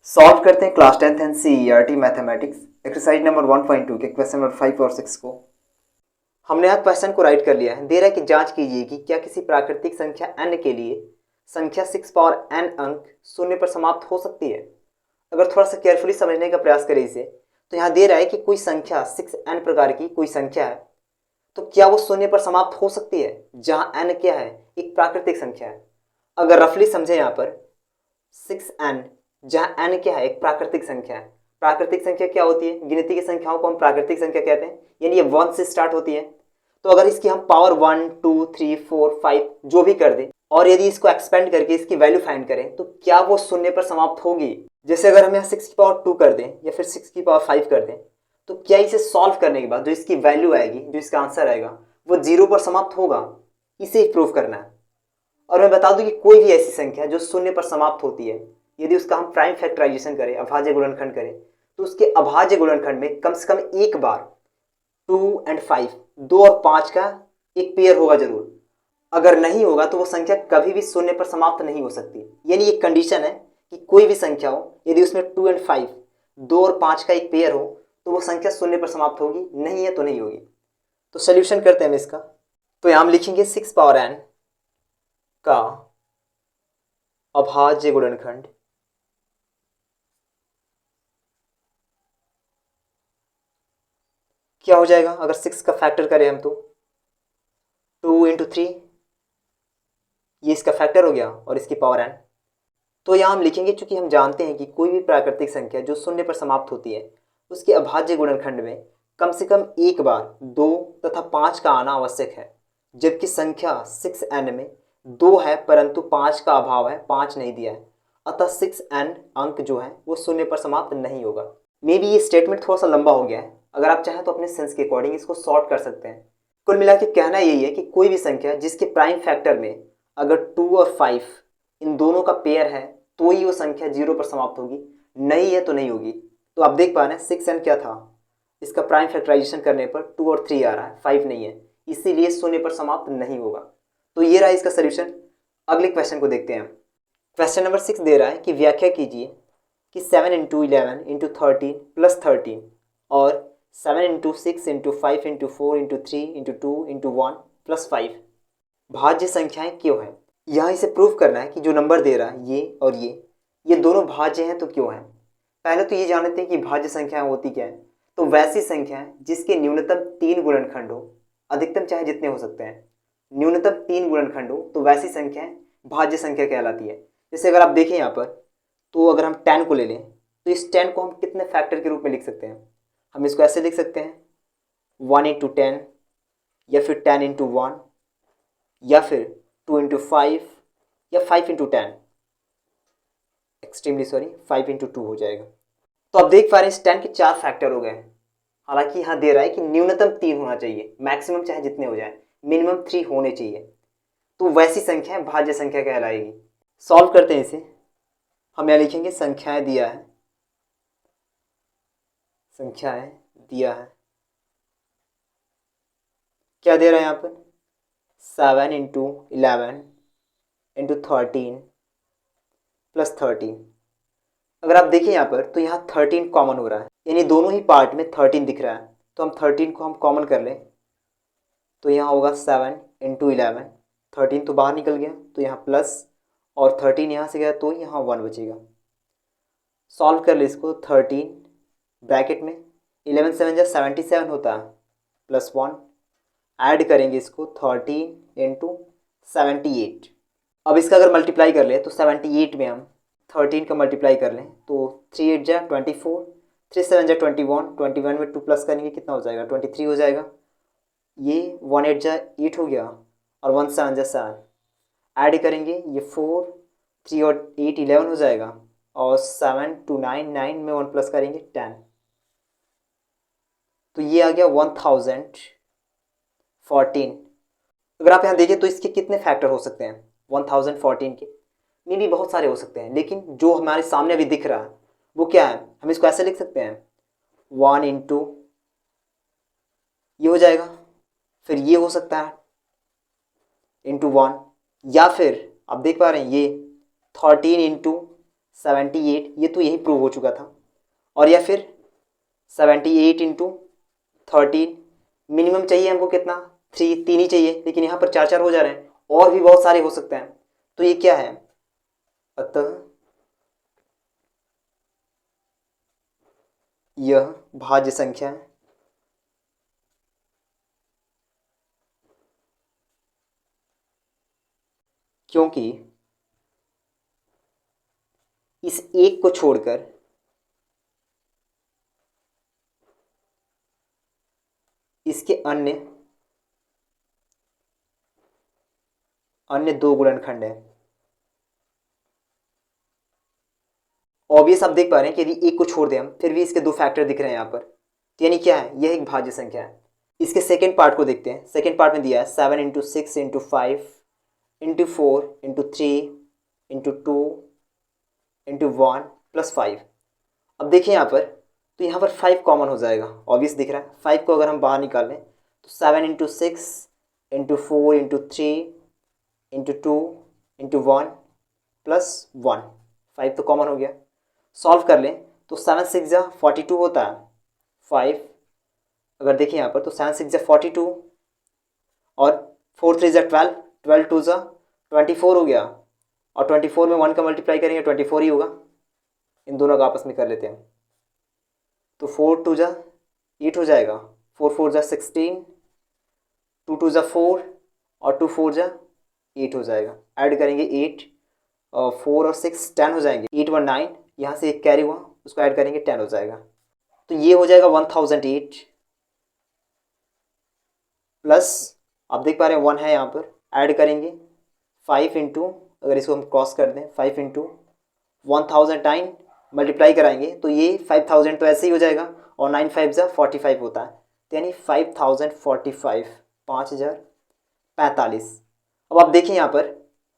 Solve करते हैं class 10th NCERT mathematics exercise number 1.2 के क्वेश्चन नंबर 5 और 6 को। हमने यहाँ क्वेश्चन को राइट कर लिया है। दे रहा है कि जांच कीजिए कि क्या किसी प्राकृतिक संख्या n के लिए संख्या 6 पावर n अंक शून्य पर समाप्त हो सकती है। अगर थोड़ा सा केयरफुली समझने का प्रयास करें इसे, तो यहाँ दे रहा है कि कोई संख्या 6n प्रकार की कोई संख्या है, तो क्या वो शून्य पर समाप्त हो सकती है, जहाँ n क्या है, एक प्राकृतिक संख्या है। अगर रफली समझे यहाँ पर 6n, जहाँ n क्या है, एक प्राकृतिक संख्या है। प्राकृतिक संख्या क्या होती है? गिनती की संख्याओं को हम प्राकृतिक संख्या कहते हैं, यानी ये 1 से स्टार्ट होती है। तो अगर इसकी हम पावर 1 2 3 4 5 जो भी कर दें, और यदि इसको एक्सपेंड करके इसकी वैल्यू फाइंड करें, तो क्या वो शून्य पर समाप्त होगी? जैसे अगर हम यहाँ 6 की पावर 2 कर दें या फिर 6 की पावर 5 कर दें, तो क्या इसे सॉल्व करने के बाद जो इसकी वैल्यू आएगी, जो इसका आंसर आएगा, वो 0 पर समाप्त होगा? इसे ही प्रूव करना है। और मैं बता दूं कि कोई भी ऐसी संख्या जो शून्य पर समाप्त होती है, यदि उसका हम प्राइम फैक्टराइजेशन करें, अभाज्य गुणनखंड करें, तो उसके अभाज्य गुणनखंड में कम से कम एक बार 2 और 5, 2 और 5 का एक पेयर होगा जरूर। अगर नहीं होगा तो वो संख्या कभी भी शून्य पर समाप्त नहीं हो सकती। यानी एक कंडीशन है कि कोई भी संख्या हो, यदि उसमें 2 और 5, 2 और 5 का एक पेयर हो, तो वो संख्या शून्य पर समाप्त होगी, नहीं है तो नहीं होगी। तो सोल्यूशन करते हैं हम इसका। तो यहां हम लिखेंगे 6 पावर n का अभाज्य गुणनखंड क्या हो जाएगा? अगर 6 का फैक्टर करें हम, तो 2 इंटू 3, ये इसका फैक्टर हो गया, और इसकी पावर n। तो यहाँ हम लिखेंगे, चूंकि हम जानते हैं कि कोई भी प्राकृतिक संख्या जो शून्य पर समाप्त होती है, उसके अभाज्य गुणनखंड में कम से कम एक बार 2 तथा 5 का आना आवश्यक है। जबकि संख्या 6n में 2 है परंतु 5 का अभाव है, 5 नहीं दिया है, अतः 6n अंक जो है वो शून्य पर समाप्त नहीं होगा। मे बी ये स्टेटमेंट थोड़ा सा लंबा हो गया है, अगर आप चाहें तो अपने सेंस के अकॉर्डिंग इसको शॉर्ट कर सकते हैं। कुल मिला के कहना यही है कि कोई भी संख्या जिसके प्राइम फैक्टर में अगर 2 और 5 इन दोनों का पेयर है, तो ही वो संख्या 0 पर समाप्त होगी, नहीं है तो नहीं होगी। तो आप देख पा रहे हैं 6n क्या था, इसका प्राइम फैक्टराइजेशन करने पर 2 और 3 आ रहा है, 5 नहीं है, इसीलिए शून्य पर समाप्त नहीं होगा। तो ये रहा इसका सोल्यूशन। अगले क्वेश्चन को देखते हैं। क्वेश्चन नंबर 6 दे रहा है कि व्याख्या कीजिए कि 7 इंटू 11 इंटू 13 प्लस 13 और 7 into 6 into 5 into 4 into 3 into 2 into 1 plus 5 भाज्य संख्याएं क्यों हैं। यहाँ इसे प्रूव करना है कि जो नंबर दे रहा है ये और ये दोनों भाज्य हैं, तो क्यों हैं। पहले तो ये जानते हैं कि भाज्य संख्याएं होती क्या है। तो वैसी संख्याएं जिसके न्यूनतम 3 गुणनखंड हो, अधिकतम चाहे जितने हो सकते हैं, न्यूनतम 3 गुणनखंड हो, तो वैसी संख्याएं भाज्य संख्या कहलाती है। जैसे अगर आप देखें यहाँ पर, तो अगर हम 10 को ले लें, तो इस 10 को हम कितने फैक्टर के रूप में लिख सकते हैं? हम इसको ऐसे लिख सकते हैं 1 इंटू 10, या फिर 10 इंटू 1, या फिर 2 इंटू 5, या 5 इंटू 10, एक्सट्रीमली सॉरी 5 इंटू 2 हो जाएगा। तो आप देख पा रहे हैं इस 10 के 4 फैक्टर हो गए। हालांकि यहाँ दे रहा है कि न्यूनतम 3 होना चाहिए, मैक्सिमम चाहे जितने हो जाए, मिनिमम 3 होने चाहिए। तो वैसी संख्या भाज्य संख्या कहलाएगी। सॉल्व करते हैं इसे। हम यहाँ लिखेंगे संख्याएं दिया है, संख्याएं दिया है, क्या दे रहा है यहाँ पर? 7 इंटू 11 इंटू 13 प्लस 13। अगर आप देखें यहाँ पर, तो यहाँ 13 कॉमन हो रहा है, यानी दोनों ही पार्ट में 13 दिख रहा है। तो हम 13 को हम कॉमन कर लें, तो यहाँ होगा 7 इंटू 11, 13 तो बाहर निकल गया, तो यहाँ प्लस, और 13 यहाँ से गया तो यहाँ 1 बचेगा। सॉल्व कर ले इसको। 13 ब्रैकेट में 11 7 जा 77 होता है, प्लस 1, ऐड करेंगे इसको 13 इंटू 78। अब इसका अगर मल्टीप्लाई कर ले, तो 78 में हम 13 का मल्टीप्लाई कर लें, तो 3 8 जा 24, 3 7 जा 21, 21 में 2 प्लस करेंगे कितना हो जाएगा? 23 हो जाएगा। ये 1 8 जा 8 हो गया, और 1 7 जा 7, ऐड करेंगे ये 4, 3 और 8 11 हो जाएगा, और 7 2 9, 9 में 1 प्लस करेंगे 10। तो ये आ गया 1014। अगर आप यहाँ देखें तो इसके कितने फैक्टर हो सकते हैं 1014 के? मे भी बहुत सारे हो सकते हैं, लेकिन जो हमारे सामने अभी दिख रहा है वो क्या है? हम इसको ऐसे लिख सकते हैं 1 इंटू, ये हो जाएगा, फिर ये हो सकता है इंटू 1, या फिर आप देख पा रहे हैं ये 13 इंटू 78, ये तो यही प्रूव हो चुका था। और या फिर 78 इंटू 13, मिनिमम चाहिए हमको कितना, 3 ही चाहिए, लेकिन यहाँ पर 4 4 हो जा रहे हैं, और भी बहुत सारे हो सकते हैं। तो ये क्या है, अतः यह भाज्य संख्या है। क्योंकि इस एक को छोड़कर इसके अन्य दो गुणनखंड हैं। ऑब्वियस आप देख पा रहे हैं कि यदि एक को छोड़ दें हम, फिर भी इसके दो फैक्टर दिख रहे हैं यहाँ पर, तो यानी क्या है, यह एक भाज्य संख्या है। इसके सेकेंड पार्ट को देखते हैं। सेकेंड पार्ट में दिया है 7 into 6 into 5 into 4 into 3 into 2 into 1 plus 5। अब देखिए यहाँ पर, तो यहाँ पर 5 कॉमन हो जाएगा, ऑब्वियस दिख रहा है। 5 को अगर हम बाहर निकाल लें तो 7 into 6 into 4 into 3 into 2 into 1 plus 1, 5 तो कॉमन हो गया। सॉल्व कर लें तो 7 6 जा 42 होता है, 5 अगर देखिए यहाँ पर तो 7 6 जा 42 और 4 3 जा 12, 12 2 जा 24 हो गया, और 24 में 1 का मल्टीप्लाई करेंगे 24 ही होगा। इन दोनों का आपस में कर लेते हैं, तो 4 2 जा 8 हो जाएगा, 4 4 जा 16, 2 2 जा 4 और 2 4 जा 8 हो जाएगा। ऐड करेंगे 8 और 4 और 6 10 हो जाएंगे, 8 1 9, यहाँ से एक कैरी हुआ, उसको ऐड करेंगे 10 हो जाएगा। तो ये हो जाएगा 1008 प्लस, आप देख पा रहे हैं 1 है यहाँ पर, ऐड करेंगे 5 इंटू, अगर इसको हम क्रॉस कर दें 5 इंटू 1009 मल्टीप्लाई कराएंगे तो ये 5000 तो ऐसे ही हो जाएगा, और 9 5 जा 45 होता है, तो यानी 5045, 5045। अब आप देखिए यहाँ पर,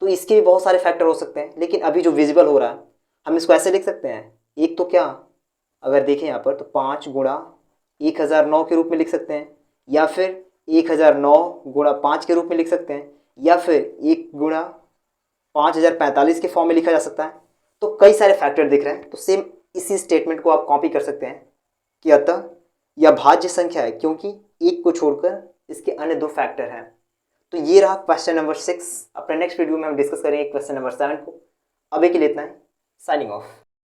तो इसके भी बहुत सारे फैक्टर हो सकते हैं, लेकिन अभी जो विजिबल हो रहा है हम इसको ऐसे लिख सकते हैं। एक तो क्या, अगर देखें यहाँ पर तो 5 गुणा 1009 के रूप में लिख सकते हैं, या फिर 1009 गुणा 5 के रूप में लिख सकते हैं, या फिर 1 गुणा 5045 के फॉर्म में लिखा जा सकता है। तो कई सारे फैक्टर दिख रहे हैं, तो सेम इसी स्टेटमेंट को आप कॉपी कर सकते हैं कि अतः यह भाज्य संख्या है, क्योंकि एक को छोड़कर इसके अन्य दो फैक्टर हैं। तो ये रहा क्वेश्चन नंबर 6। अपने नेक्स्ट वीडियो में हम डिस्कस करेंगे क्वेश्चन नंबर 7 को। अभी के लिए इतना है, साइनिंग ऑफ।